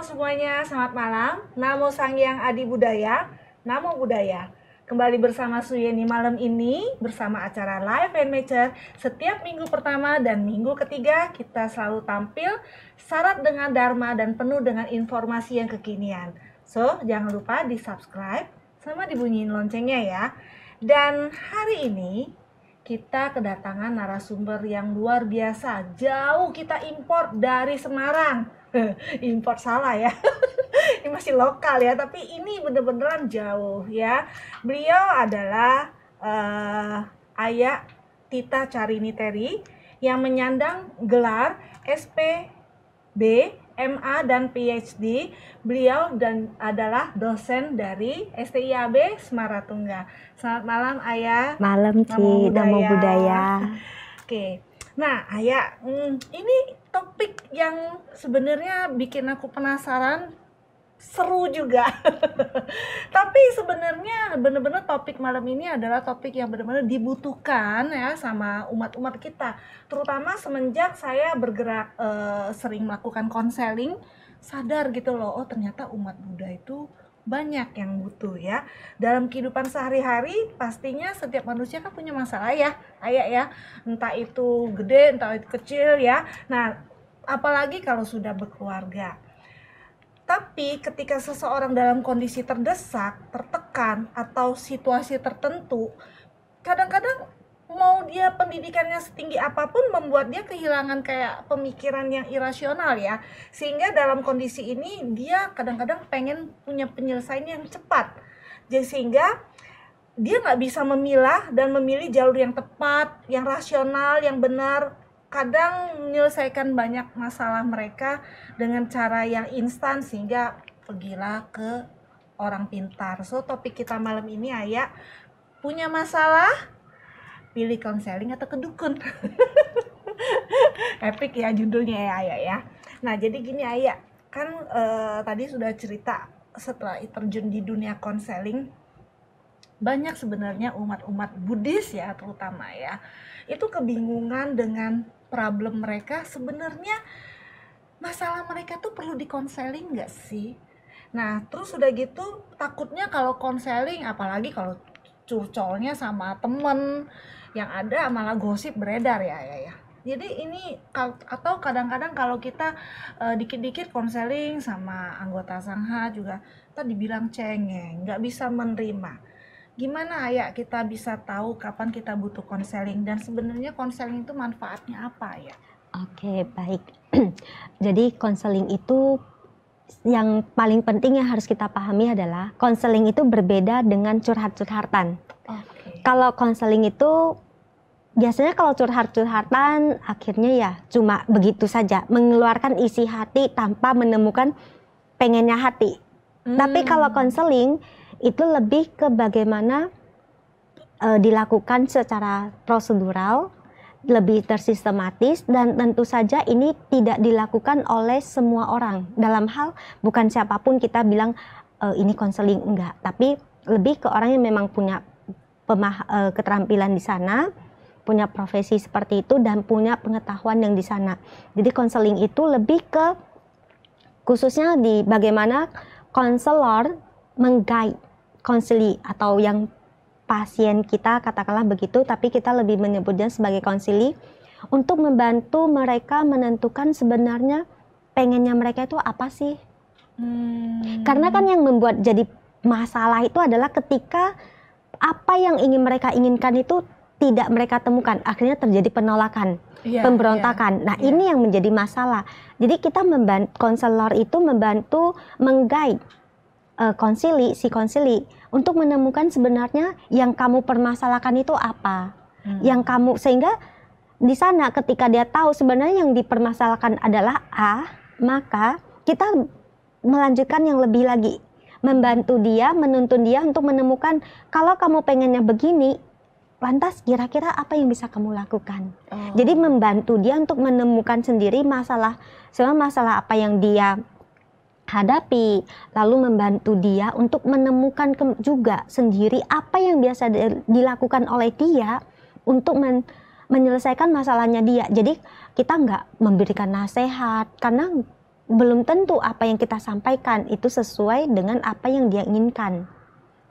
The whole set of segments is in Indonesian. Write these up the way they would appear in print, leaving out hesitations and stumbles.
semuanya, selamat malam. Namo Sangyang Adi Budaya, Namo Buddhaya. Kembali bersama Suyeni malam ini bersama acara Live and Nature. Setiap minggu pertama dan minggu ketiga kita selalu tampil syarat dengan dharma dan penuh dengan informasi yang kekinian. So, jangan lupa di-subscribe sama dibunyiin loncengnya ya. Dan hari ini kita kedatangan narasumber yang luar biasa. Jauh kita import dari Semarang. Import salah ya. Ini masih lokal ya, tapi ini bener-beneran jauh ya. Beliau adalah Ayah Tita Carini Terry yang menyandang gelar SPB, MA dan PhD. Beliau adalah dosen dari STIAB Semaratungga. Selamat malam Ayah. Malam Ci, Namo Buddhaya. Oke. Nah, Ayah, ini topik yang sebenarnya bikin aku penasaran, seru juga. Tapi sebenarnya benar-benar topik malam ini adalah topik yang benar-benar dibutuhkan ya sama umat-umat kita. Terutama semenjak saya bergerak sering melakukan konseling, sadar gitu loh, oh ternyata umat Buddha itu banyak yang butuh ya. Dalam kehidupan sehari-hari pastinya setiap manusia kan punya masalah ya, Ayah ya. Entah itu gede, entah itu kecil ya. Nah, apalagi kalau sudah berkeluarga. Tapi ketika seseorang dalam kondisi terdesak, tertekan, atau situasi tertentu, kadang-kadang mau dia pendidikannya setinggi apapun membuat dia kehilangan kayak pemikiran yang irasional ya. Sehingga dalam kondisi ini dia kadang-kadang pengen punya penyelesaian yang cepat. Jadi sehingga dia nggak bisa memilah dan memilih jalur yang tepat, yang rasional, yang benar. Kadang menyelesaikan banyak masalah mereka dengan cara yang instan sehingga pergilah ke orang pintar. So topik kita malam ini Ayah, punya masalah pilih konseling atau ke dukun. Epic ya judulnya ya Ayah ya. Nah jadi gini Ayah, kan tadi sudah cerita setelah terjun di dunia konseling, banyak sebenarnya umat-umat Buddhis ya terutama ya, itu kebingungan dengan problem mereka. Sebenarnya masalah mereka tuh perlu dikonseling nggak sih? Nah terus udah gitu takutnya kalau konseling, apalagi kalau curcolnya sama temen, yang ada malah gosip beredar ya. Jadi ini atau kadang-kadang kalau kita dikit-dikit konseling sama anggota sangha juga tadi dibilang cengeng, nggak bisa menerima. Gimana Ayah kita bisa tahu kapan kita butuh konseling dan sebenarnya konseling itu manfaatnya apa ya? Oke, baik. Jadi konseling itu yang paling penting yang harus kita pahami adalah konseling itu berbeda dengan curhat-curhatan. Kalau konseling itu biasanya kalau curhat-curhatan akhirnya ya cuma begitu saja, mengeluarkan isi hati tanpa menemukan pengennya hati. Tapi kalau konseling itu lebih ke bagaimana dilakukan secara prosedural, lebih tersistematis, dan tentu saja ini tidak dilakukan oleh semua orang. Dalam hal bukan siapapun kita bilang ini konseling, enggak, tapi lebih ke orang yang memang punya keterampilan di sana, punya profesi seperti itu dan punya pengetahuan yang di sana. Jadi konseling itu lebih ke khususnya di bagaimana konselor meng-guide konsili atau yang pasien kita katakanlah begitu, tapi kita lebih menyebutnya sebagai konsili untuk membantu mereka menentukan sebenarnya pengennya mereka itu apa sih. Karena kan yang membuat jadi masalah itu adalah ketika apa yang ingin mereka inginkan itu tidak mereka temukan, akhirnya terjadi penolakan, pemberontakan. Nah ini yang menjadi masalah. Jadi kita membantu, konselor itu membantu meng-guide si konsili untuk menemukan sebenarnya yang kamu permasalahkan itu apa, yang kamu, sehingga di sana ketika dia tahu sebenarnya yang dipermasalahkan adalah A, maka kita melanjutkan yang lebih lagi, membantu dia, menuntun dia untuk menemukan kalau kamu pengennya begini, lantas kira-kira apa yang bisa kamu lakukan. Jadi membantu dia untuk menemukan sendiri masalah apa yang dia hadapi, lalu membantu dia untuk menemukan juga sendiri apa yang biasa dilakukan oleh dia untuk menyelesaikan masalahnya dia. Jadi kita nggak memberikan nasihat, karena belum tentu apa yang kita sampaikan itu sesuai dengan apa yang dia inginkan.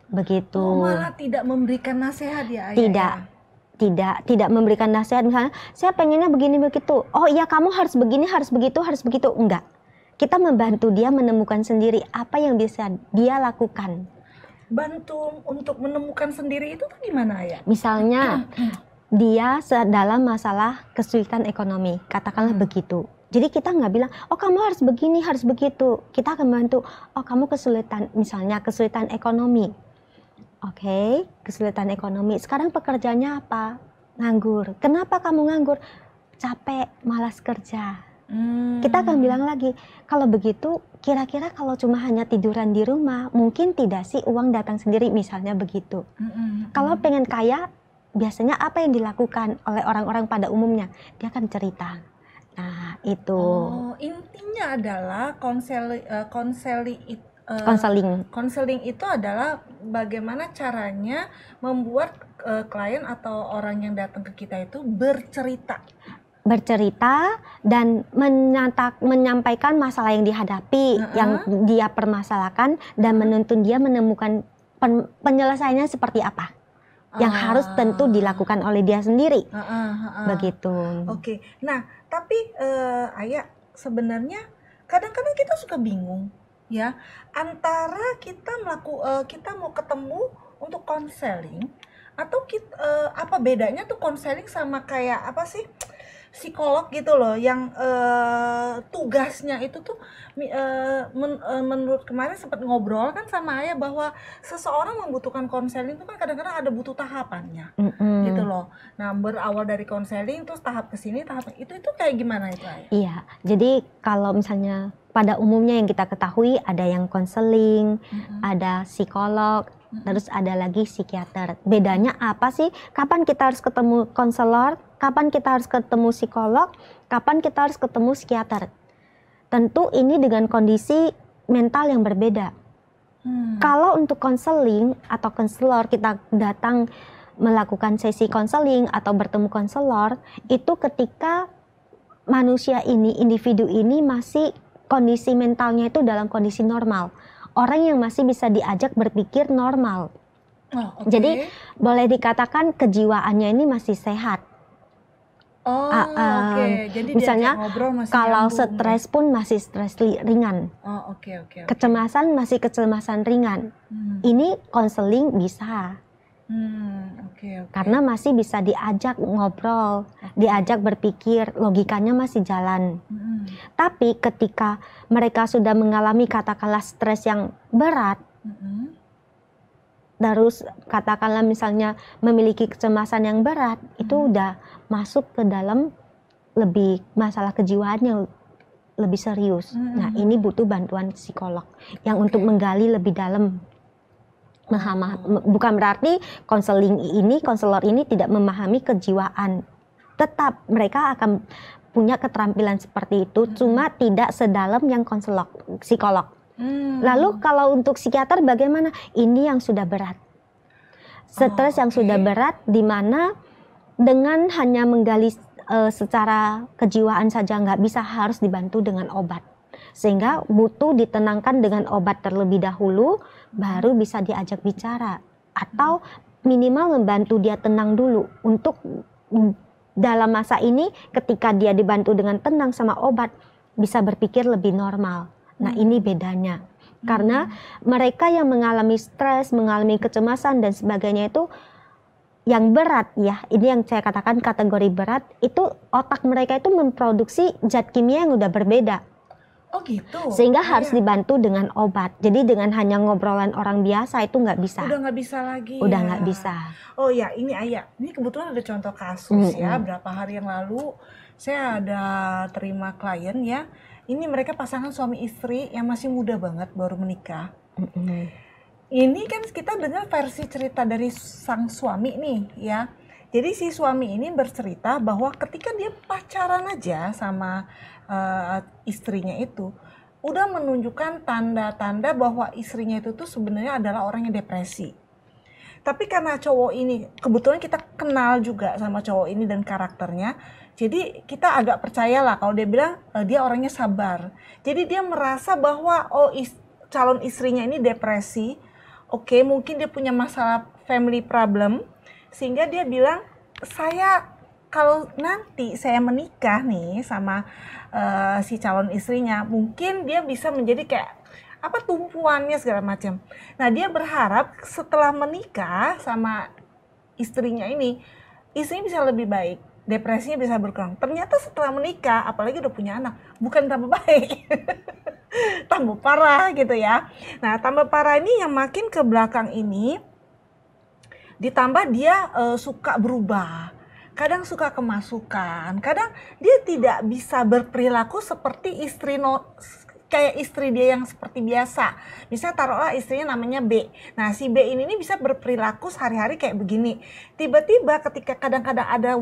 Begitu. Oh, malah tidak memberikan nasihat ya, Ayah? Tidak. Tidak memberikan nasihat, misalnya saya pengennya begini begitu. Oh iya, kamu harus begini, harus begitu, harus begitu. Enggak. Kita membantu dia menemukan sendiri apa yang bisa dia lakukan. Bantu untuk menemukan sendiri itu tuh gimana ya? Misalnya dia dalam masalah kesulitan ekonomi, katakanlah begitu. Jadi kita nggak bilang, oh kamu harus begini, harus begitu. Kita akan bantu, oh kamu kesulitan, misalnya kesulitan ekonomi. Oke, kesulitan ekonomi. Sekarang pekerjaannya apa? Nganggur. Kenapa kamu nganggur? Capek, malas kerja. Kita akan bilang lagi, kalau begitu kira-kira kalau cuma hanya tiduran di rumah, mungkin tidak sih uang datang sendiri, misalnya begitu. Kalau pengen kaya, biasanya apa yang dilakukan oleh orang-orang pada umumnya? Dia akan cerita. Nah, itu. Oh, intinya adalah konseling itu adalah bagaimana caranya membuat klien atau orang yang datang ke kita itu bercerita dan menyampaikan masalah yang dihadapi, yang dia permasalahkan, dan menuntun dia menemukan penyelesaiannya seperti apa, yang harus tentu dilakukan oleh dia sendiri. Begitu. Oke. Nah, tapi Ayah, sebenarnya kadang-kadang kita suka bingung ya, antara kita mau ketemu untuk konseling atau apa bedanya tuh konseling sama kayak apa sih, psikolog gitu loh, yang tugasnya itu tuh menurut kemarin sempat ngobrol kan sama Ayah bahwa seseorang membutuhkan konseling itu kan kadang-kadang ada butuh tahapannya gitu loh. Nah, berawal dari konseling terus tahap kesini tahap itu kayak gimana itu, Ayah? Iya, jadi kalau misalnya pada umumnya yang kita ketahui ada yang konseling, ada psikolog, terus ada lagi psikiater. Bedanya apa sih? Kapan kita harus ketemu konselor? Kapan kita harus ketemu psikolog? Kapan kita harus ketemu psikiater? Tentu ini dengan kondisi mental yang berbeda. Kalau untuk konseling atau konselor, kita datang melakukan sesi konseling atau bertemu konselor, itu ketika manusia ini, individu ini masih kondisi mentalnya itu dalam kondisi normal. Orang yang masih bisa diajak berpikir normal. Jadi boleh dikatakan kejiwaannya ini masih sehat. Jadi misalnya masih kalau nyambung, stres pun masih stres ringan. Kecemasan masih kecemasan ringan. Ini konseling bisa. Karena masih bisa diajak ngobrol, diajak berpikir, logikanya masih jalan. Tapi ketika mereka sudah mengalami katakanlah stres yang berat, terus katakanlah misalnya memiliki kecemasan yang berat, itu udah masuk ke dalam lebih masalah kejiwaannya lebih serius. Nah, ini butuh bantuan psikolog yang untuk menggali lebih dalam. Bukan berarti konselor ini tidak memahami kejiwaan. Tetap mereka akan punya keterampilan seperti itu, cuma tidak sedalam yang psikolog. Lalu kalau untuk psikiater bagaimana? Ini yang sudah berat. Stres yang sudah berat, di mana dengan hanya menggali secara kejiwaan saja nggak bisa, harus dibantu dengan obat. Sehingga butuh ditenangkan dengan obat terlebih dahulu, baru bisa diajak bicara. Atau minimal membantu dia tenang dulu. Untuk dalam masa ini, ketika dia dibantu dengan tenang sama obat, bisa berpikir lebih normal. Nah, ini bedanya. Karena mereka yang mengalami stres, mengalami kecemasan dan sebagainya itu yang berat ya, ini yang saya katakan kategori berat, itu otak mereka itu memproduksi zat kimia yang udah berbeda. Oh gitu. Sehingga harus dibantu dengan obat. Jadi dengan hanya ngobrolan orang biasa itu nggak bisa. Udah nggak bisa lagi. Udah nggak bisa. Oh ya, ini Ayah, ini kebetulan ada contoh kasus ya. Berapa hari yang lalu saya ada terima klien ya. Ini mereka pasangan suami istri yang masih muda banget, baru menikah. Ini kan kita dengar versi cerita dari sang suami nih ya. Jadi si suami ini bercerita bahwa ketika dia pacaran aja sama istrinya itu, udah menunjukkan tanda-tanda bahwa istrinya itu tuh sebenarnya adalah orang yang depresi. Tapi karena cowok ini, kebetulan kita kenal juga sama cowok ini dan karakternya, jadi kita agak percayalah kalau dia bilang dia orangnya sabar. Jadi dia merasa bahwa calon istrinya ini depresi, oke, mungkin dia punya masalah family problem, sehingga dia bilang, saya kalau nanti saya menikah nih sama si calon istrinya, mungkin dia bisa menjadi kayak apa tumpuannya segala macam. Nah, dia berharap setelah menikah sama istrinya ini, istrinya bisa lebih baik, depresinya bisa berkurang. Ternyata setelah menikah, apalagi udah punya anak, bukan tambah baik, tambah parah gitu ya. Nah, tambah parah ini yang makin ke belakang ini, ditambah dia suka berubah. Kadang suka kemasukan, kadang dia tidak bisa berperilaku seperti kayak istri dia yang seperti biasa. Misalnya taruhlah istrinya namanya B. Nah, si B ini bisa berperilaku sehari-hari kayak begini. Tiba-tiba ketika kadang-kadang ada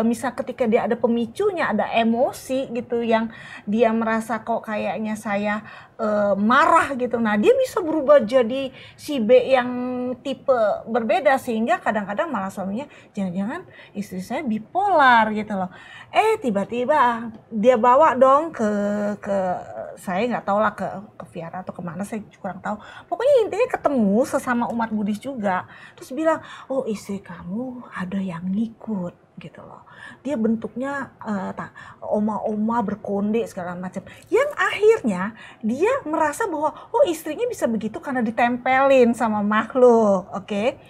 misal ketika dia ada pemicunya, ada emosi gitu yang dia merasa kok kayaknya saya marah gitu. Nah, dia bisa berubah jadi si B yang tipe berbeda, sehingga kadang-kadang malah suaminya, jangan-jangan istri saya bipolar gitu loh. Tiba-tiba dia bawa dong ke saya nggak tahu lah ke Viara atau kemana, saya kurang tahu. Pokoknya intinya ketemu sesama umat Buddhis juga. Terus bilang, oh istri kamu ada yang ngikut gitu loh. Dia bentuknya oma-oma berkonde segala macam. Yang akhirnya dia merasa bahwa oh istrinya bisa begitu karena ditempelin sama makhluk, oke?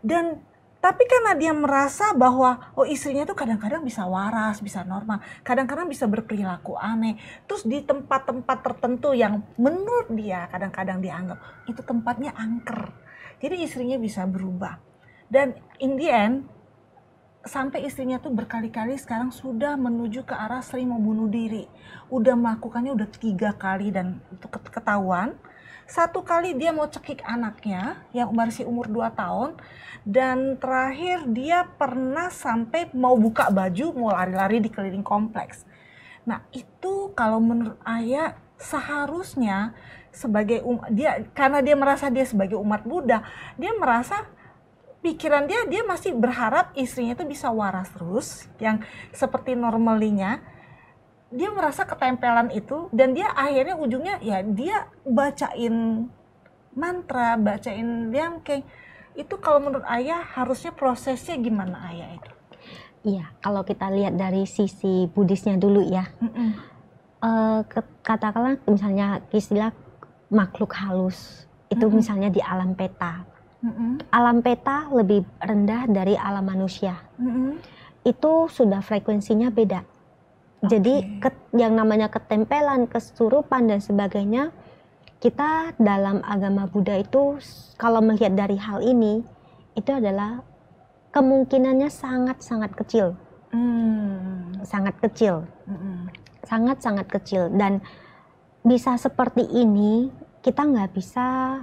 Dan tapi karena dia merasa bahwa oh istrinya tuh kadang-kadang bisa waras, bisa normal, kadang-kadang bisa berperilaku aneh. Terus di tempat-tempat tertentu yang menurut dia kadang-kadang dianggap itu tempatnya angker. Jadi istrinya bisa berubah. Dan in the end, sampai istrinya tuh berkali-kali sekarang sudah menuju ke arah sering mau bunuh diri. Udah melakukannya udah 3 kali dan itu ketahuan. 1 kali dia mau cekik anaknya yang masih umur 2 tahun. Dan terakhir dia pernah sampai mau buka baju, mau lari-lari di keliling kompleks. Nah itu kalau menurut Ayah seharusnya sebagai karena dia merasa dia sebagai umat Buddha, dia merasa pikiran dia masih berharap istrinya itu bisa waras terus, yang seperti normalinya. Dia merasa ketempelan itu dan dia akhirnya ujungnya ya dia bacain mantra, bacain liamkeng. Itu kalau menurut Ayah harusnya prosesnya gimana Ayah itu? Iya, kalau kita lihat dari sisi Buddhisnya dulu ya. Katakanlah misalnya istilah makhluk halus itu misalnya di alam peta. Alam peta lebih rendah dari alam manusia. Itu sudah frekuensinya beda. Jadi yang namanya ketempelan, kesurupan dan sebagainya, kita dalam agama Buddha itu kalau melihat dari hal ini, itu adalah kemungkinannya sangat-sangat kecil. Sangat kecil. Sangat-sangat kecil. Dan bisa seperti ini, kita nggak bisa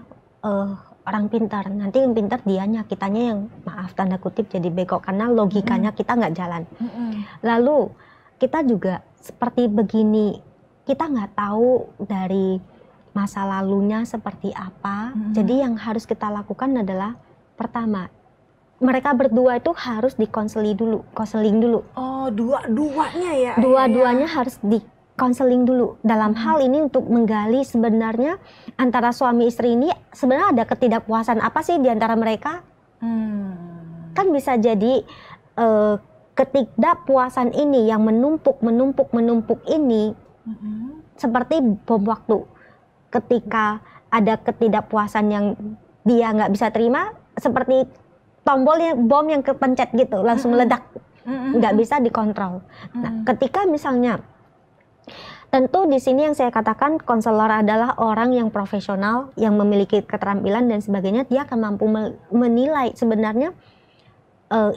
orang pintar. Nanti yang pintar dianya, kitanya yang maaf tanda kutip jadi bego karena logikanya kita nggak jalan. Lalu kita juga seperti begini, kita nggak tahu dari masa lalunya seperti apa. Jadi yang harus kita lakukan adalah pertama, mereka berdua itu harus konseling dulu. Oh, dua-duanya ya? Dua-duanya harus konseling dulu. Dalam hal ini untuk menggali sebenarnya antara suami istri ini sebenarnya ada ketidakpuasan apa sih di antara mereka? Kan bisa jadi ketidakpuasan ini yang menumpuk ini seperti bom waktu. Ketika ada ketidakpuasan yang dia nggak bisa terima, seperti tombolnya bom yang kepencet gitu, langsung meledak, nggak bisa dikontrol. Nah, ketika misalnya, tentu di sini yang saya katakan konselor adalah orang yang profesional, yang memiliki keterampilan dan sebagainya, dia akan mampu menilai sebenarnya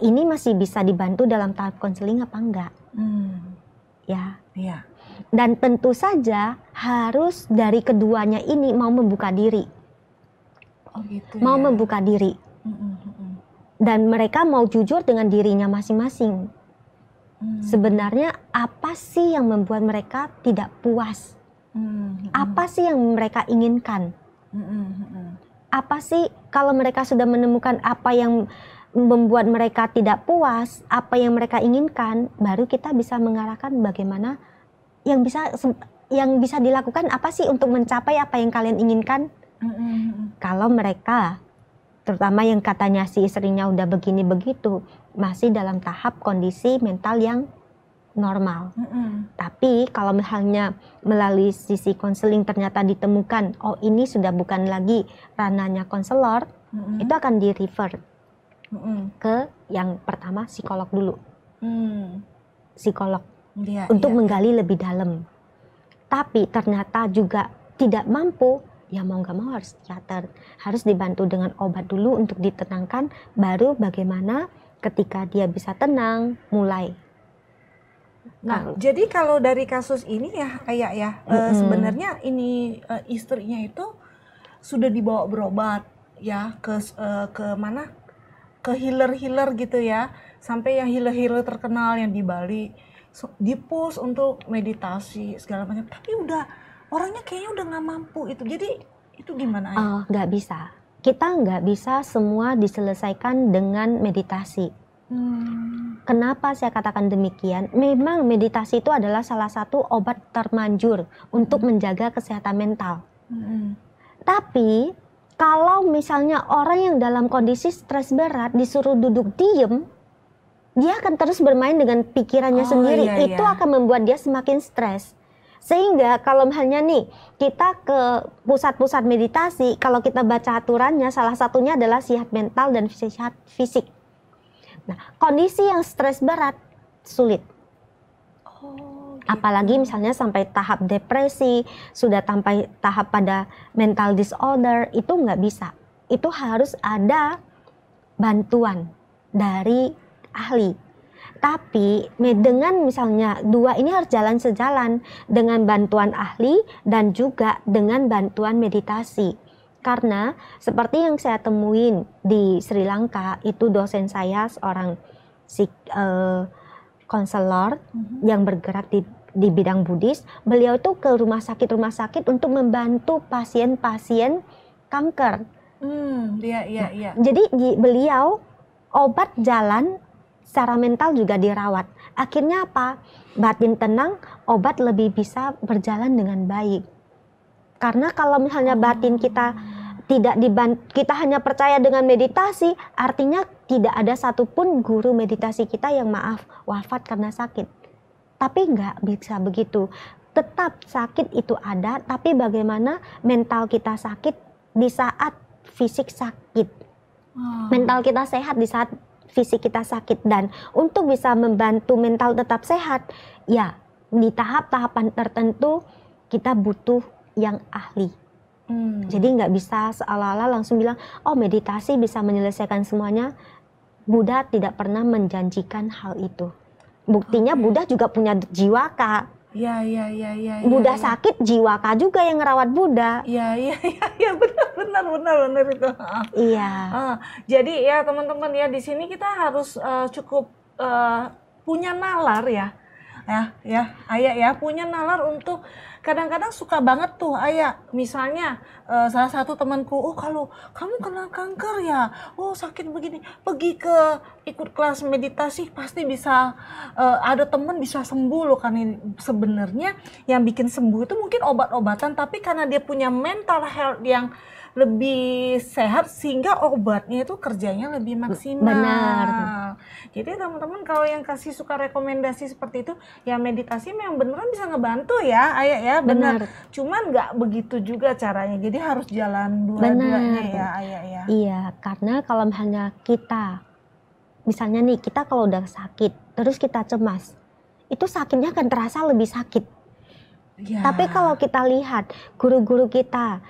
ini masih bisa dibantu dalam tahap konseling apa enggak. Ya. Dan tentu saja harus dari keduanya ini mau membuka diri. Membuka diri. Dan mereka mau jujur dengan dirinya masing-masing. Sebenarnya apa sih yang membuat mereka tidak puas? Apa sih yang mereka inginkan? apa sih kalau mereka sudah menemukan apa yang membuat mereka tidak puas, apa yang mereka inginkan, baru kita bisa mengarahkan bagaimana yang bisa dilakukan apa sih untuk mencapai apa yang kalian inginkan. Kalau mereka, terutama yang katanya si istrinya udah begini begitu, masih dalam tahap kondisi mental yang normal. Tapi kalau misalnya melalui sisi konseling ternyata ditemukan, oh ini sudah bukan lagi ranahnya konselor, itu akan di refer ke yang pertama psikolog dulu. Psikolog untuk menggali lebih dalam. Tapi ternyata juga tidak mampu, ya mau nggak mau harus psikiater, harus dibantu dengan obat dulu untuk ditenangkan, baru bagaimana ketika dia bisa tenang mulai. Nah, jadi kalau dari kasus ini ya, Ayah ya, sebenarnya ini istrinya itu sudah dibawa berobat ya ke mana? Ke healer gitu ya, sampai yang healer terkenal yang di Bali, di-push untuk meditasi segala macam. Tapi udah orangnya kayaknya udah nggak mampu itu. Jadi itu gimana Ayah? Nggak bisa. Kita nggak bisa semua diselesaikan dengan meditasi. Kenapa saya katakan demikian? Memang meditasi itu adalah salah satu obat termanjur untuk menjaga kesehatan mental. Tapi kalau misalnya orang yang dalam kondisi stres berat disuruh duduk diem, dia akan terus bermain dengan pikirannya sendiri. Itu akan membuat dia semakin stres. Sehingga kalau misalnya nih kita ke pusat-pusat meditasi, kalau kita baca aturannya salah satunya adalah sehat mental dan sehat fisik. Nah, kondisi yang stres berat sulit. Gitu. Apalagi misalnya sampai tahap depresi, sudah sampai tahap pada mental disorder, itu nggak bisa. Itu harus ada bantuan dari ahli. Tapi dengan misalnya dua ini harus jalan sejalan, dengan bantuan ahli dan juga dengan bantuan meditasi. Karena seperti yang saya temuin di Sri Lanka, itu dosen saya seorang konselor yang bergerak di bidang Buddhis. Beliau itu ke rumah sakit untuk membantu pasien-pasien kanker. Jadi beliau obat jalan, secara mental juga dirawat. Akhirnya apa? Batin tenang, obat lebih bisa berjalan dengan baik. Karena kalau misalnya batin kita tidak kita hanya percaya dengan meditasi, artinya tidak ada satupun guru meditasi kita yang wafat karena sakit. Tapi nggak bisa begitu. Tetap sakit itu ada, tapi bagaimana mental kita sakit di saat fisik sakit. Mental kita sehat di saat fisik kita sakit. Dan untuk bisa membantu mental tetap sehat, ya di tahap-tahapan tertentu kita butuh yang ahli. Jadi nggak bisa seolah-olah langsung bilang, oh meditasi bisa menyelesaikan semuanya. Buddha tidak pernah menjanjikan hal itu. Buktinya Buddha juga punya jiwaka. Buddha sakit, jiwaka juga yang ngerawat Buddha. Benar itu. Iya. Jadi ya teman-teman ya, di sini kita harus cukup punya nalar ya. Ayah ya, punya nalar untuk kadang-kadang suka banget tuh Ayah, misalnya salah satu temanku, oh kalau kamu kena kanker ya, oh sakit begini, pergi ke ikut kelas meditasi pasti bisa ada teman bisa sembuh loh. Kan ini sebenarnya yang bikin sembuh itu mungkin obat-obatan, tapi karena dia punya mental health yang lebih sehat sehingga obatnya itu kerjanya lebih maksimal. Benar. Jadi teman-teman kalau yang kasih suka rekomendasi seperti itu, ya meditasi memang beneran bisa ngebantu ya Ayah ya, benar. Cuman nggak begitu juga caranya, jadi harus jalan dua-duanya ya Ayah ya. Iya, karena kalau misalnya misalnya nih kita kalau udah sakit, terus kita cemas, itu sakitnya akan terasa lebih sakit. Ya. Tapi kalau kita lihat guru-guru kita,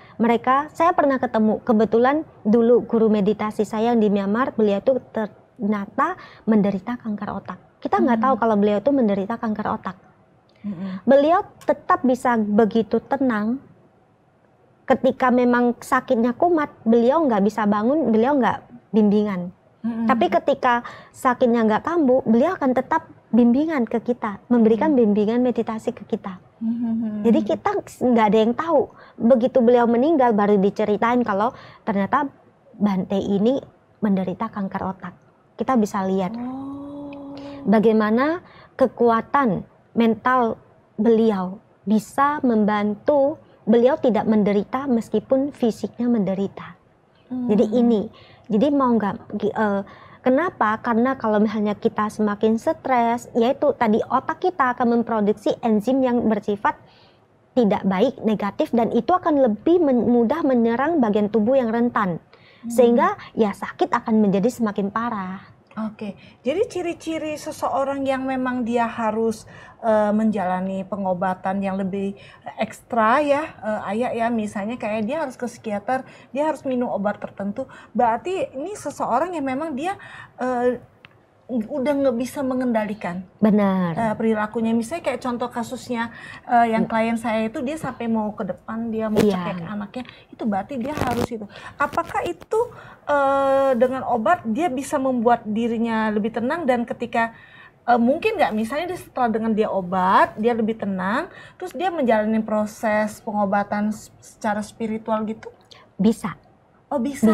saya pernah ketemu, kebetulan dulu guru meditasi saya yang di Myanmar, beliau itu ternyata menderita kanker otak. Kita nggak tahu kalau beliau itu menderita kanker otak. Beliau tetap bisa begitu tenang. Ketika memang sakitnya kumat, beliau nggak bisa bangun, beliau nggak bimbingan. Tapi ketika sakitnya nggak kambuh, beliau akan tetap bimbingan ke kita, memberikan bimbingan meditasi ke kita. Jadi kita nggak ada yang tahu. Begitu beliau meninggal baru diceritain kalau ternyata Bante ini menderita kanker otak. Kita bisa lihat bagaimana kekuatan mental beliau bisa membantu beliau tidak menderita meskipun fisiknya menderita. Jadi mau nggak, kenapa? Karena kalau misalnya kita semakin stres, yaitu tadi otak kita akan memproduksi enzim yang bersifat tidak baik, negatif, dan itu akan lebih mudah menyerang bagian tubuh yang rentan, sehingga ya sakit akan menjadi semakin parah. Oke, jadi ciri-ciri seseorang yang memang dia harus menjalani pengobatan yang lebih ekstra ya, Ayah ya, misalnya kayak dia harus ke psikiater, dia harus minum obat tertentu, berarti ini seseorang yang memang dia udah nggak bisa mengendalikan perilakunya. Misalnya kayak contoh kasusnya yang klien saya itu, dia sampai mau ke depan, dia mau cekek anaknya, itu berarti dia harus itu. Apakah itu dengan obat dia bisa membuat dirinya lebih tenang, dan ketika mungkin nggak, misalnya dia setelah dengan dia obat dia lebih tenang, terus dia menjalani proses pengobatan secara spiritual gitu? Bisa. Oh bisa.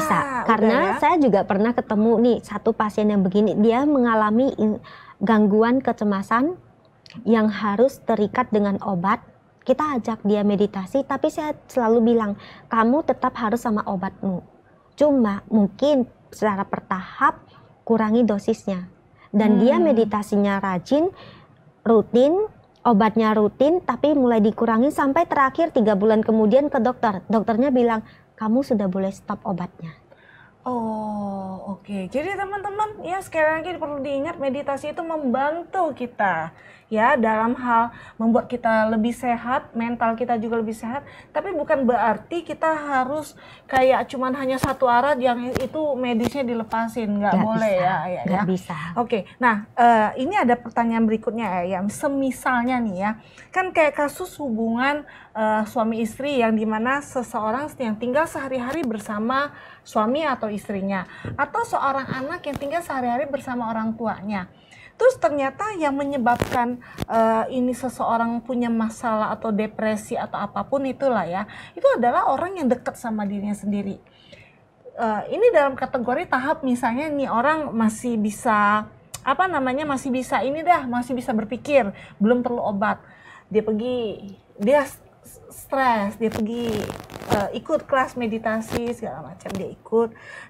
Karena saya juga pernah ketemu nih satu pasien yang begini, dia mengalami gangguan kecemasan yang harus terikat dengan obat. Kita ajak dia meditasi, tapi saya selalu bilang, kamu tetap harus sama obatmu. Cuma mungkin secara bertahap kurangi dosisnya. Dan dia meditasinya rajin, rutin, obatnya rutin, tapi mulai dikurangi sampai terakhir 3 bulan kemudian ke dokter. Dokternya bilang, kamu sudah boleh stop obatnya. Oh, oke. Jadi teman-teman, ya sekali lagi perlu diingat, meditasi itu membantu kita ya dalam hal membuat kita lebih sehat, mental kita juga lebih sehat, tapi bukan berarti kita harus kayak cuman hanya satu arah yang itu medisnya dilepasin, nggak boleh bisa, ya. Nggak bisa. Oke, nah ini ada pertanyaan berikutnya ya, yang semisalnya nih ya, kan kayak kasus hubungan suami istri yang dimana seseorang yang tinggal sehari-hari bersama suami atau istrinya, atau seorang anak yang tinggal sehari-hari bersama orang tuanya. Terus ternyata yang menyebabkan ini seseorang punya masalah atau depresi atau apapun itulah ya, itu adalah orang yang dekat sama dirinya sendiri. Ini dalam kategori tahap misalnya nih orang masih bisa masih bisa masih bisa berpikir, belum perlu obat. Dia stres, dia pergi ikut kelas meditasi segala macam,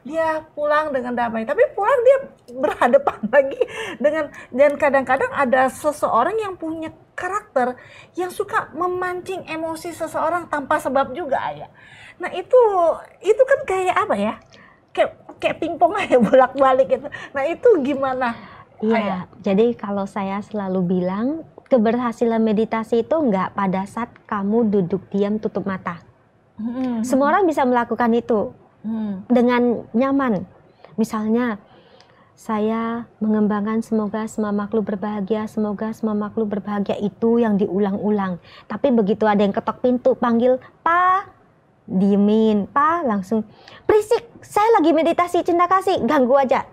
dia pulang dengan damai, tapi pulang dia berhadapan lagi dengan, dan kadang-kadang ada seseorang yang punya karakter yang suka memancing emosi seseorang tanpa sebab juga ya. Nah itu kan kayak apa ya, kayak pingpong aja bolak-balik gitu. Nah itu gimana? Iya, jadi kalau saya selalu bilang, keberhasilan meditasi itu nggak pada saat kamu duduk diam tutup mata. Semua orang bisa melakukan itu dengan nyaman. Misalnya, saya mengembangkan semoga semua makhluk berbahagia, semoga semua makhluk berbahagia, itu yang diulang-ulang. Tapi begitu ada yang ketok pintu, panggil, "Pa," diemin, "Pa," langsung, "Berisik, saya lagi meditasi cinta kasih, ganggu aja."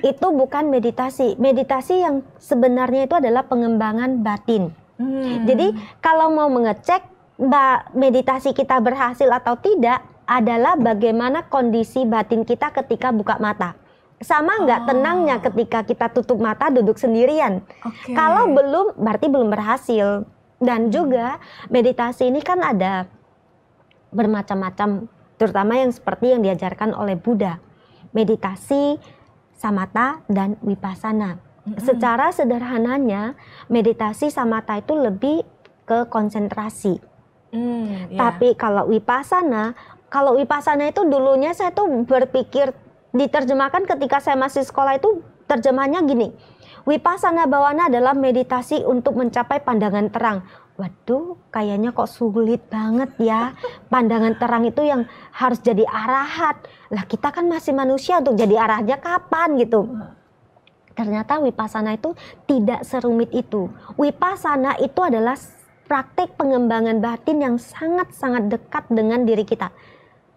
Itu bukan meditasi. Meditasi yang sebenarnya itu adalah pengembangan batin. Jadi kalau mau mengecek meditasi kita berhasil atau tidak adalah bagaimana kondisi batin kita ketika buka mata. Sama nggak tenangnya ketika kita tutup mata duduk sendirian. Kalau belum, berarti belum berhasil. Dan juga meditasi ini kan ada bermacam-macam, terutama yang seperti yang diajarkan oleh Buddha. Meditasi, samatha, dan vipassana. Secara sederhananya, meditasi samatha itu lebih ke konsentrasi. Tapi kalau vipassana itu dulunya saya tuh berpikir, diterjemahkan ketika saya masih sekolah itu terjemahannya gini, vipassana bhavana adalah meditasi untuk mencapai pandangan terang. Waduh, kayaknya kok sulit banget ya. Pandangan terang itu yang harus jadi arahat. Lah kita kan masih manusia, untuk jadi arahatnya kapan gitu. Ternyata vipassana itu tidak serumit itu. Vipassana itu adalah praktek pengembangan batin yang sangat-sangat dekat dengan diri kita.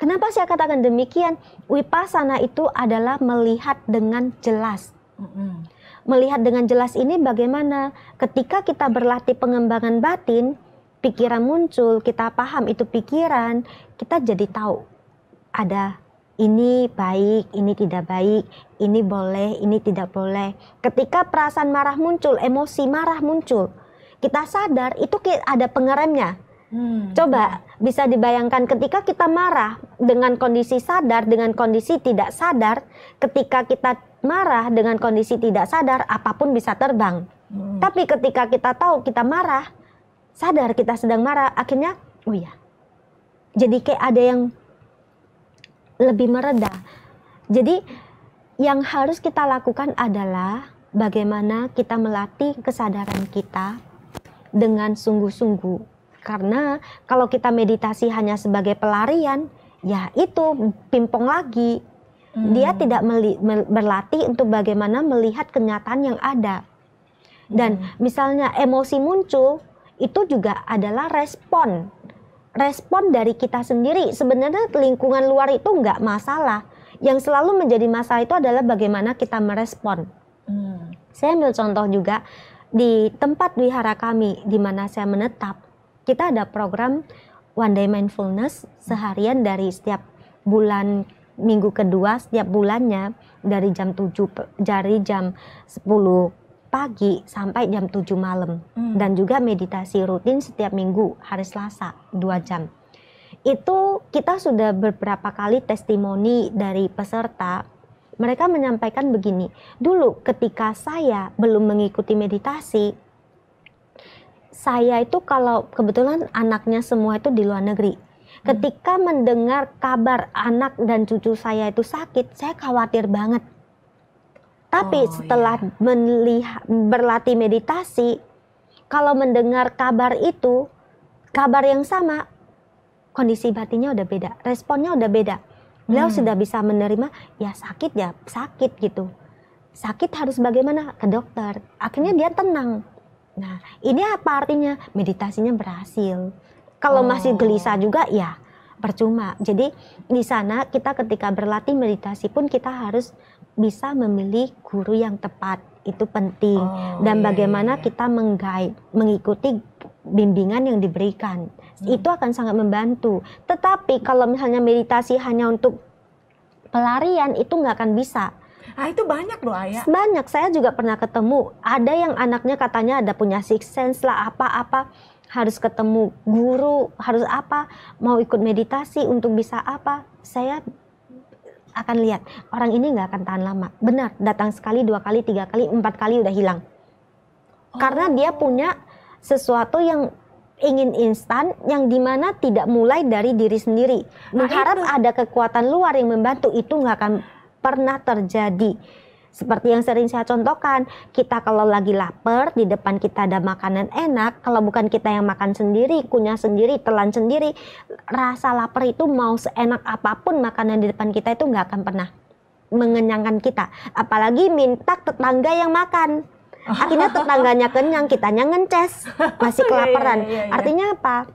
Kenapa saya katakan demikian? Vipassana itu adalah melihat dengan jelas. melihat dengan jelas ini bagaimana ketika kita berlatih pengembangan batin, pikiran muncul, kita paham itu pikiran, kita jadi tahu ada ini baik, ini tidak baik, ini boleh, ini tidak boleh. Ketika perasaan marah muncul, emosi marah muncul, kita sadar itu ada pengeremnya. Coba bisa dibayangkan ketika kita marah dengan kondisi sadar, dengan kondisi tidak sadar. Ketika kita marah dengan kondisi tidak sadar, apapun bisa terbang. Tapi ketika kita tahu kita marah, sadar kita sedang marah, akhirnya oh ya, jadi kayak ada yang lebih mereda. Jadi yang harus kita lakukan adalah bagaimana kita melatih kesadaran kita dengan sungguh-sungguh. Karena kalau kita meditasi hanya sebagai pelarian, ya itu pingpong lagi. Dia tidak berlatih untuk bagaimana melihat kenyataan yang ada. Dan misalnya emosi muncul, itu juga adalah respon dari kita sendiri. Sebenarnya lingkungan luar itu nggak masalah. Yang selalu menjadi masalah itu adalah bagaimana kita merespon. Saya ambil contoh juga di tempat wihara kami di mana saya menetap. Kita ada program One Day Mindfulness seharian dari setiap bulan minggu kedua setiap bulannya dari jam 10 pagi sampai jam 7 malam. Dan juga meditasi rutin setiap minggu hari Selasa 2 jam. Itu kita sudah beberapa kali testimoni dari peserta. Mereka menyampaikan begini, dulu ketika saya belum mengikuti meditasi, saya itu kalau kebetulan anaknya semua itu di luar negeri. Ketika mendengar kabar anak dan cucu saya itu sakit, saya khawatir banget. Tapi setelah berlatih meditasi, kalau mendengar kabar itu, kabar yang sama, kondisi batinnya udah beda, responnya udah beda. Beliau sudah bisa menerima, ya sakit gitu. Sakit harus bagaimana? Ke dokter. Akhirnya dia tenang. Nah, ini apa artinya? Meditasinya berhasil. Kalau masih gelisah juga, ya percuma. Jadi di sana kita ketika berlatih meditasi pun kita harus bisa memilih guru yang tepat, itu penting. Dan bagaimana kita mengikuti bimbingan yang diberikan, itu akan sangat membantu. Tetapi kalau misalnya meditasi hanya untuk pelarian, itu nggak akan bisa. Itu banyak loh Ayah. Banyak, saya juga pernah ketemu. Ada yang anaknya katanya ada punya sixth sense lah, apa-apa. Harus ketemu guru, harus apa, mau ikut meditasi untuk bisa apa. Saya akan lihat, orang ini nggak akan tahan lama. Benar, datang sekali, 2 kali, 3 kali, 4 kali udah hilang. Karena dia punya sesuatu yang ingin instan, yang dimana tidak mulai dari diri sendiri. Mengharap ada kekuatan luar yang membantu, itu nggak akan pernah terjadi. Seperti yang sering saya contohkan, kita kalau lagi lapar, di depan kita ada makanan enak, kalau bukan kita yang makan sendiri, kunyah sendiri, telan sendiri, rasa lapar itu mau seenak apapun makanan di depan kita itu nggak akan pernah mengenyangkan kita. Apalagi minta tetangga yang makan. Akhirnya tetangganya kenyang, kitanya ngences, masih kelaparan. Artinya apa?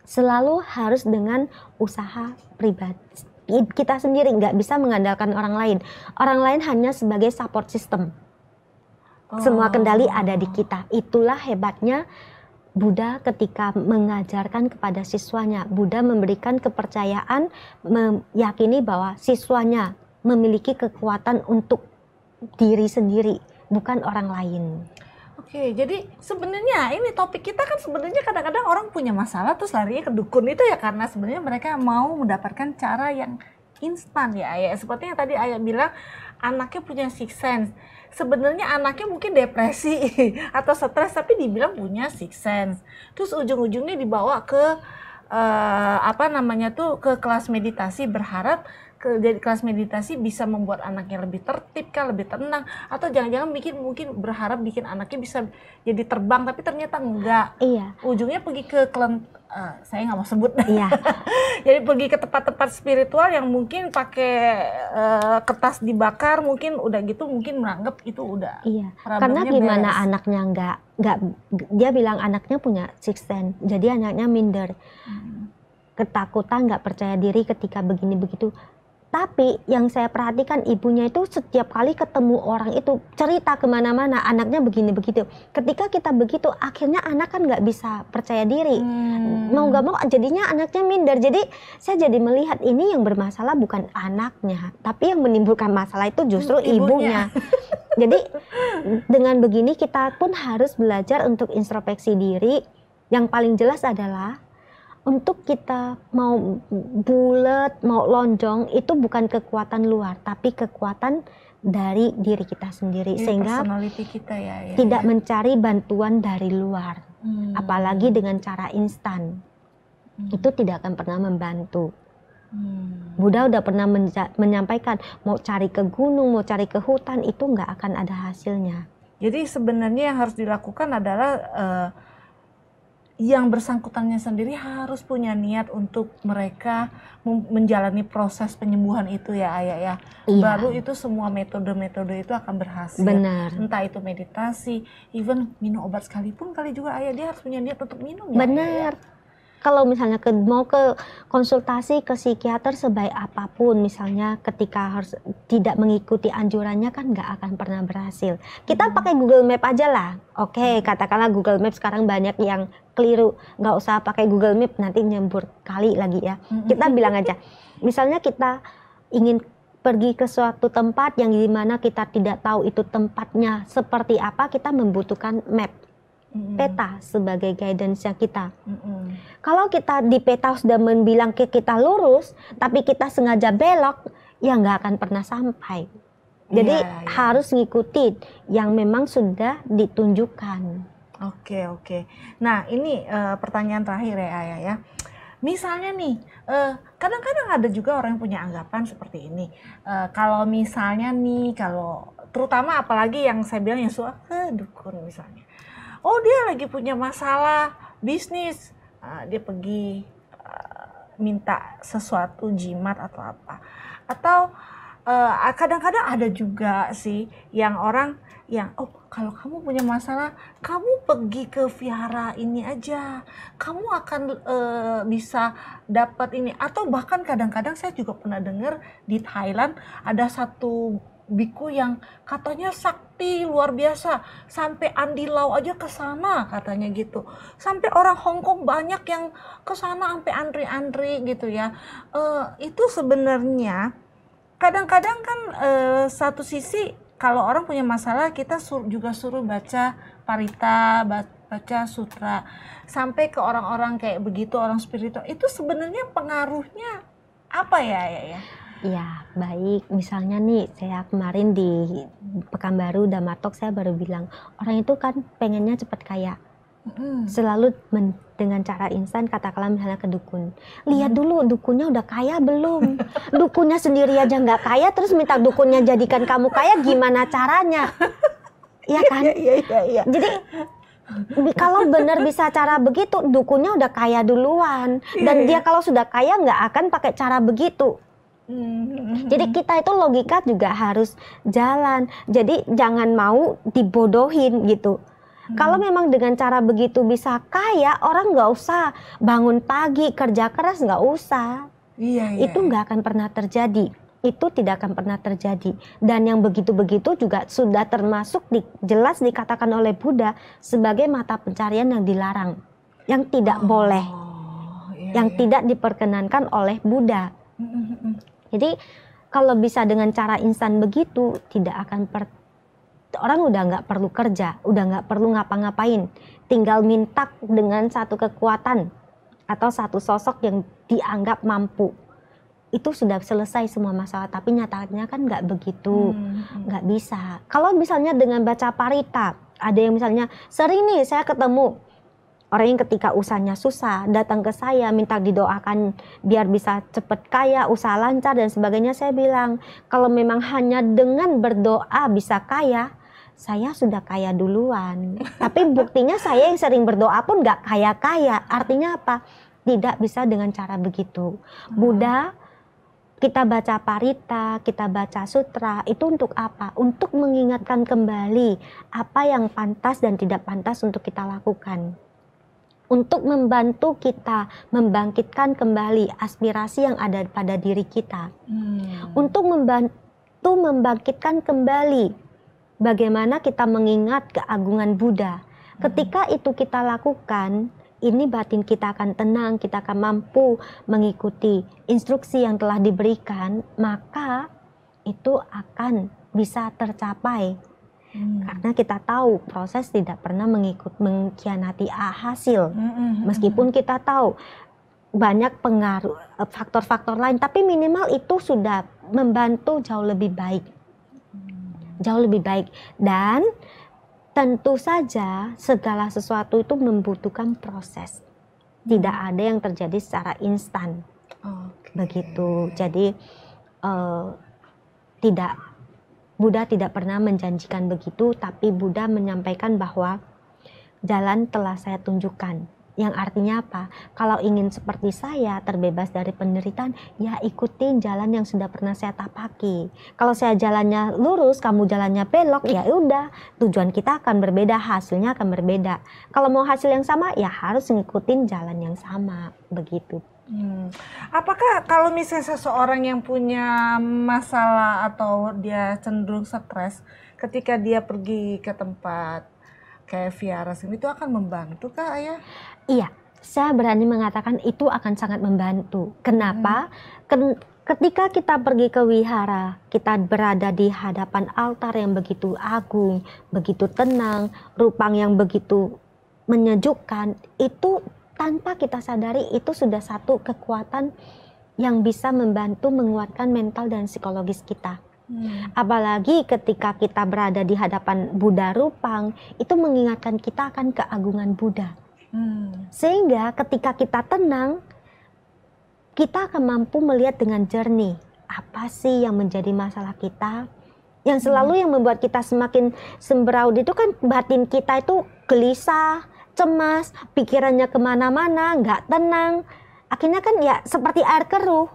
Selalu harus dengan usaha pribadi. Kita sendiri nggak bisa mengandalkan orang lain. Orang lain hanya sebagai support system. Semua kendali ada di kita. Itulah hebatnya Buddha ketika mengajarkan kepada siswanya. Buddha memberikan kepercayaan, meyakini bahwa siswanya memiliki kekuatan untuk diri sendiri, bukan orang lain. Oke, jadi sebenarnya ini topik kita kan sebenarnya kadang-kadang orang punya masalah terus larinya ke dukun itu ya karena sebenarnya mereka mau mendapatkan cara yang instan ya Ayah. Seperti yang tadi Ayah bilang anaknya punya sixth sense. Sebenarnya anaknya mungkin depresi atau stres tapi dibilang punya sixth sense. Terus ujung-ujungnya dibawa ke ke kelas meditasi berharap jadi kelas meditasi bisa membuat anaknya lebih tertib kan, lebih tenang, atau jangan-jangan mungkin berharap bikin anaknya bisa jadi terbang tapi ternyata enggak. Iya. Ujungnya pergi ke saya nggak mau sebut. Iya. Jadi pergi ke tempat-tempat spiritual yang mungkin pakai kertas dibakar, mungkin udah gitu mungkin menganggap itu udah. Iya. Karena gimana beres. Anaknya nggak dia bilang anaknya punya sixth sense, jadi anaknya minder, ketakutan, nggak percaya diri ketika begini begitu. Tapi yang saya perhatikan ibunya itu setiap kali ketemu orang itu cerita kemana-mana anaknya begini begitu. Ketika kita begitu akhirnya anak kan nggak bisa percaya diri. Mau nggak mau jadinya anaknya minder. Jadi saya jadi melihat ini yang bermasalah bukan anaknya, tapi yang menimbulkan masalah itu justru ibunya. Jadi dengan begini kita pun harus belajar untuk introspeksi diri. Yang paling jelas adalah untuk kita mau bulat, mau lonjong itu bukan kekuatan luar, tapi kekuatan dari diri kita sendiri. Ini sehingga personality kita ya, tidak mencari bantuan dari luar, apalagi dengan cara instan. Itu tidak akan pernah membantu. Buddha udah pernah menyampaikan mau cari ke gunung, mau cari ke hutan itu nggak akan ada hasilnya. Jadi sebenarnya yang harus dilakukan adalah yang bersangkutannya sendiri harus punya niat untuk mereka menjalani proses penyembuhan itu ya Ayah ya. Iya. Baru itu semua metode-metode itu akan berhasil. Benar. Entah itu meditasi, even minum obat sekalipun kali juga Ayah dia harus punya niat untuk minum ya. Benar. Kalau misalnya mau ke konsultasi ke psikiater sebaik apapun, misalnya ketika harus tidak mengikuti anjurannya kan nggak akan pernah berhasil. Kita pakai Google Map aja lah. Oke, katakanlah Google Map sekarang banyak yang keliru. Nggak usah pakai Google Map, nanti nyembur kali lagi ya. Kita bilang aja, misalnya kita ingin pergi ke suatu tempat yang dimana kita tidak tahu itu tempatnya seperti apa, kita membutuhkan map. Peta sebagai guidance-nya kita. Kalau kita di peta sudah bilang kita lurus, tapi kita sengaja belok, ya nggak akan pernah sampai. Jadi harus ngikutin yang memang sudah ditunjukkan. Oke. Nah ini pertanyaan terakhir ya Ayah ya. Misalnya nih, kadang-kadang ada juga orang yang punya anggapan seperti ini. Kalau misalnya nih, kalau terutama apalagi yang saya bilang yang suka ke dukun misalnya. Oh dia lagi punya masalah bisnis, dia pergi minta sesuatu jimat atau apa. Atau kadang-kadang ada juga sih yang orang yang kalau kamu punya masalah, kamu pergi ke vihara ini aja, kamu akan bisa dapat ini. Atau bahkan kadang-kadang saya juga pernah dengar di Thailand ada satu biku yang katanya sakti luar biasa, sampai Andi Lau aja ke sana katanya gitu. Sampai orang Hong Kong banyak yang ke sana sampai antri-antri gitu ya. Itu sebenarnya kadang-kadang kan satu sisi kalau orang punya masalah kita juga suruh baca parita, baca sutra. Sampai ke orang-orang kayak begitu, orang spiritual. Itu sebenarnya pengaruhnya apa ya? Ya baik, misalnya nih saya kemarin di Pekanbaru Damatok saya baru bilang orang itu kan pengennya cepat kaya. Selalu dengan cara instan katakanlah misalnya ke dukun, lihat dulu dukunnya udah kaya belum, dukunnya sendiri aja nggak kaya terus minta dukunnya jadikan kamu kaya gimana caranya, ya kan? Iya. Jadi kalau benar bisa cara begitu dukunnya udah kaya duluan dan dia kalau sudah kaya nggak akan pakai cara begitu. Jadi kita itu logika juga harus jalan. Jadi jangan mau dibodohin gitu. Kalau memang dengan cara begitu bisa kaya, orang nggak usah bangun pagi kerja keras, nggak usah. Itu nggak akan pernah terjadi. Itu tidak akan pernah terjadi. Dan yang begitu-begitu juga sudah termasuk jelas dikatakan oleh Buddha sebagai mata pencarian yang dilarang, yang tidak boleh, yang tidak diperkenankan oleh Buddha. Jadi kalau bisa dengan cara instan begitu, tidak akan orang udah nggak perlu kerja, udah nggak perlu ngapa-ngapain, tinggal minta dengan satu kekuatan atau satu sosok yang dianggap mampu, itu sudah selesai semua masalah. Tapi nyatanya kan nggak begitu, nggak bisa. Kalau misalnya dengan baca parita, ada yang misalnya sering nih saya ketemu orang yang ketika usahanya susah datang ke saya minta didoakan biar bisa cepat kaya, usaha lancar dan sebagainya. Saya bilang kalau memang hanya dengan berdoa bisa kaya, saya sudah kaya duluan. Tapi buktinya saya yang sering berdoa pun gak kaya-kaya. Artinya apa? Tidak bisa dengan cara begitu. Buddha, kita baca parita, kita baca sutra, itu untuk apa? Untuk mengingatkan kembali apa yang pantas dan tidak pantas untuk kita lakukan. untuk membantu kita membangkitkan kembali aspirasi yang ada pada diri kita, untuk membantu membangkitkan kembali bagaimana kita mengingat keagungan Buddha. Ketika itu kita lakukan, ini batin kita akan tenang, kita akan mampu mengikuti instruksi yang telah diberikan, maka itu akan bisa tercapai. Karena kita tahu proses tidak pernah mengkhianati hasil. Meskipun kita tahu banyak pengaruh faktor-faktor lain, tapi minimal itu sudah membantu jauh lebih baik. Jauh lebih baik. Dan tentu saja segala sesuatu itu membutuhkan proses. Tidak ada yang terjadi secara instan. Begitu. Jadi Buddha tidak pernah menjanjikan begitu, tapi Buddha menyampaikan bahwa jalan telah saya tunjukkan. Yang artinya apa? Kalau ingin seperti saya, terbebas dari penderitaan, ya ikutin jalan yang sudah pernah saya tapaki. Kalau saya jalannya lurus, kamu jalannya belok, ya udah, tujuan kita akan berbeda, hasilnya akan berbeda. Kalau mau hasil yang sama, ya harus ngikutin jalan yang sama, begitu. Apakah kalau misalnya seseorang yang punya masalah atau dia cenderung stres, ketika dia pergi ke tempat kayak Vihara sini itu akan membantu kah, Ayah? Iya, saya berani mengatakan itu akan sangat membantu. Kenapa? Ketika kita pergi ke wihara, kita berada di hadapan altar yang begitu agung, begitu tenang, rupang yang begitu menyejukkan, itu tanpa kita sadari itu sudah satu kekuatan yang bisa membantu menguatkan mental dan psikologis kita. Apalagi ketika kita berada di hadapan Buddha Rupang, itu mengingatkan kita akan keagungan Buddha. Sehingga ketika kita tenang, kita akan mampu melihat dengan jernih apa sih yang menjadi masalah kita. Yang selalu yang membuat kita semakin semberaut itu kan batin kita itu gelisah, cemas, pikirannya kemana-mana, nggak tenang. Akhirnya kan ya seperti air keruh.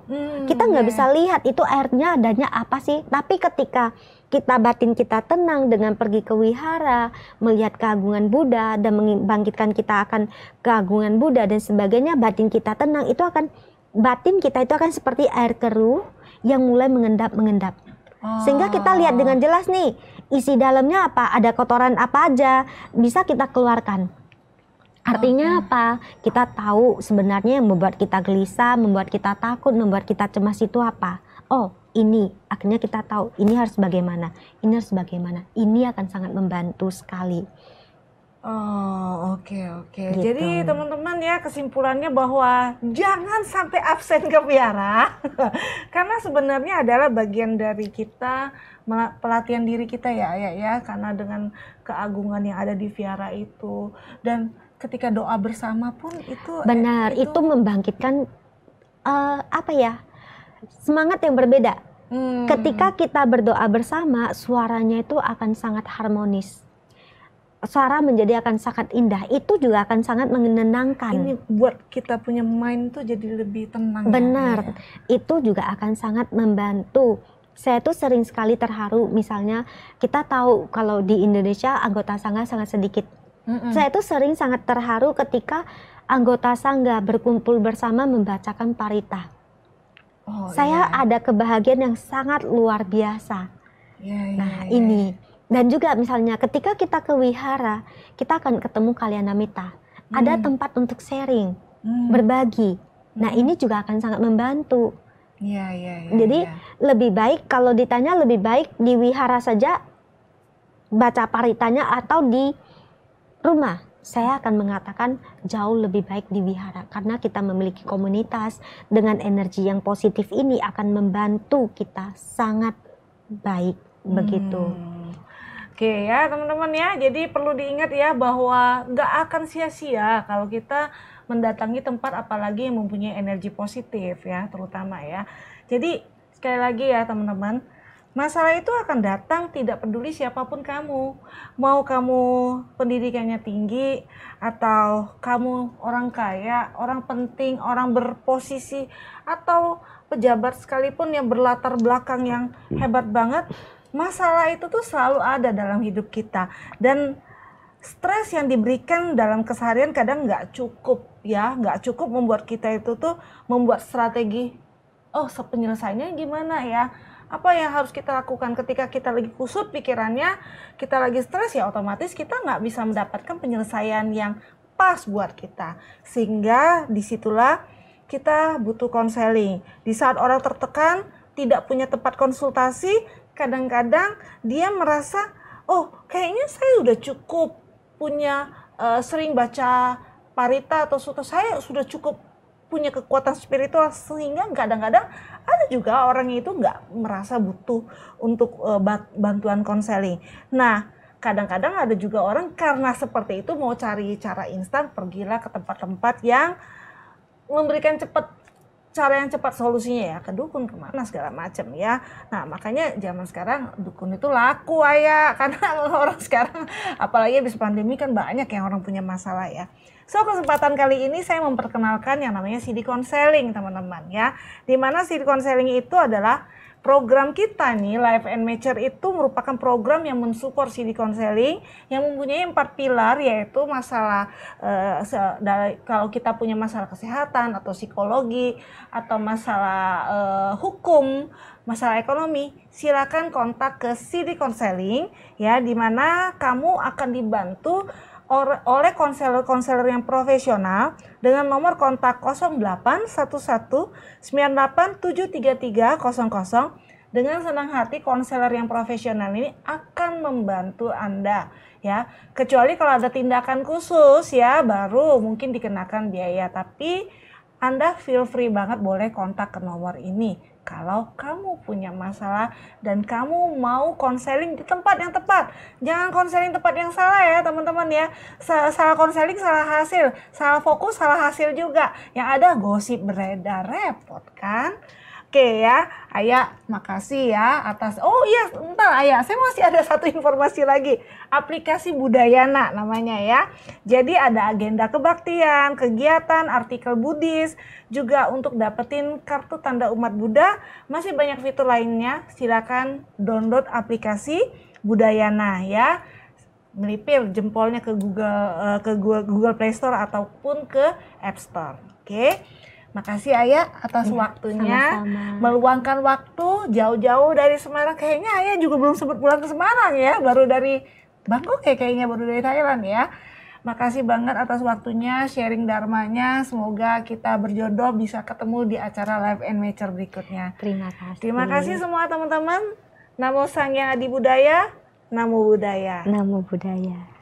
Kita nggak bisa lihat itu airnya adanya apa sih. Tapi ketika batin kita tenang dengan pergi ke wihara, melihat keagungan Buddha dan membangkitkan kita akan keagungan Buddha dan sebagainya, batin kita tenang, batin kita itu akan seperti air keruh yang mulai mengendap-mengendap. Sehingga kita lihat dengan jelas nih, isi dalamnya apa, ada kotoran apa aja, bisa kita keluarkan. Artinya apa? Kita tahu sebenarnya yang membuat kita gelisah, membuat kita takut, membuat kita cemas itu apa. Oh, ini. Akhirnya kita tahu ini harus bagaimana, ini harus bagaimana. Ini akan sangat membantu sekali. Oh, oke. Gitu. Jadi teman-teman ya, kesimpulannya bahwa jangan sampai absen ke wihara. Karena sebenarnya adalah bagian dari kita, pelatihan diri kita ya. Karena dengan keagungan yang ada di wihara itu. Dan ketika doa bersama pun itu benar, itu membangkitkan semangat yang berbeda. Ketika kita berdoa bersama, suaranya itu akan sangat harmonis. Suara menjadi akan sangat indah. Itu juga akan sangat menenangkan. Ini buat kita punya mind tuh jadi lebih tenang. Benar, itu juga akan sangat membantu. Saya tuh sering sekali terharu, misalnya kita tahu kalau di Indonesia anggota sangga sangat sedikit. Saya tuh sering sangat terharu ketika anggota sangga berkumpul bersama membacakan parita. Saya ada kebahagiaan yang sangat luar biasa. Ini. Dan juga misalnya ketika kita ke wihara, kita akan ketemu Kalyanamitta. Ada tempat untuk sharing, berbagi. Nah, ini juga akan sangat membantu. Jadi lebih baik, kalau ditanya lebih baik di wihara saja baca paritanya atau di rumah, saya akan mengatakan jauh lebih baik di wihara karena kita memiliki komunitas dengan energi yang positif ini akan membantu kita sangat baik begitu. Oke ya teman-teman ya, jadi perlu diingat ya bahwa nggak akan sia-sia kalau kita mendatangi tempat apalagi yang mempunyai energi positif ya terutama ya. Jadi sekali lagi ya teman-teman, masalah itu akan datang tidak peduli siapapun kamu. Mau kamu pendidikannya tinggi, atau kamu orang kaya, orang penting, orang berposisi, atau pejabat sekalipun yang berlatar belakang yang hebat banget, masalah itu tuh selalu ada dalam hidup kita. Dan stres yang diberikan dalam keseharian kadang nggak cukup ya, nggak cukup membuat kita itu tuh membuat strategi, oh penyelesaiannya gimana ya, apa yang harus kita lakukan ketika kita lagi kusut pikirannya, kita lagi stres ya otomatis kita nggak bisa mendapatkan penyelesaian yang pas buat kita. Sehingga disitulah kita butuh konseling. Di saat orang tertekan, tidak punya tempat konsultasi, kadang-kadang dia merasa, oh kayaknya saya udah cukup punya sering baca parita atau sutra, saya sudah cukup punya kekuatan spiritual, sehingga kadang-kadang ada juga orang itu nggak merasa butuh untuk bantuan konseling. Nah, kadang-kadang ada juga orang karena seperti itu mau cari cara instan, pergilah ke tempat-tempat yang memberikan cara yang cepat solusinya ya, ke dukun kemana segala macam ya. Nah makanya zaman sekarang dukun itu laku Ayah, karena orang sekarang apalagi habis pandemi kan banyak yang orang punya masalah ya. So kesempatan kali ini saya memperkenalkan yang namanya CD Counseling teman-teman ya. Dimana CD Counseling itu adalah program kita nih, Life and Nature itu merupakan program yang mensupport CD Counseling yang mempunyai 4 pilar, yaitu masalah kalau kita punya masalah kesehatan atau psikologi atau masalah hukum, masalah ekonomi, silakan kontak ke CD Counseling ya, di mana kamu akan dibantu oleh konselor-konselor yang profesional dengan nomor kontak 081198733000. Dengan senang hati konselor yang profesional ini akan membantu Anda ya. Kecuali kalau ada tindakan khusus ya, baru mungkin dikenakan biaya, tapi Anda feel free banget boleh kontak ke nomor ini. Kalau kamu punya masalah dan kamu mau konseling di tempat yang tepat. Jangan konseling tempat yang salah ya teman-teman ya. Salah konseling salah hasil, salah fokus salah hasil juga. Yang ada gosip beredar, repot kan. Oke ya, Ayah makasih ya atas, oh iya bentar Ayah, saya masih ada satu informasi lagi. Aplikasi Budayana namanya ya. Jadi ada agenda kebaktian, kegiatan, artikel Buddhis, juga untuk dapetin kartu tanda umat Buddha, masih banyak fitur lainnya. Silakan download aplikasi Budayana ya. Melipir jempolnya ke Google Play Store ataupun ke App Store. Oke. Makasih Ayah atas waktunya, sama-sama. meluangkan waktu jauh-jauh dari Semarang. Kayaknya Ayah juga belum sempat pulang ke Semarang ya, baru dari Bangkok ya, kayaknya baru dari Thailand ya. Makasih banget atas waktunya, sharing dharmanya. Semoga kita berjodoh bisa ketemu di acara Life and Nature berikutnya. Terima kasih. Terima kasih semua teman-teman. Namo Sang Yang Adi Budaya, Namo Buddhaya. Namo Buddhaya.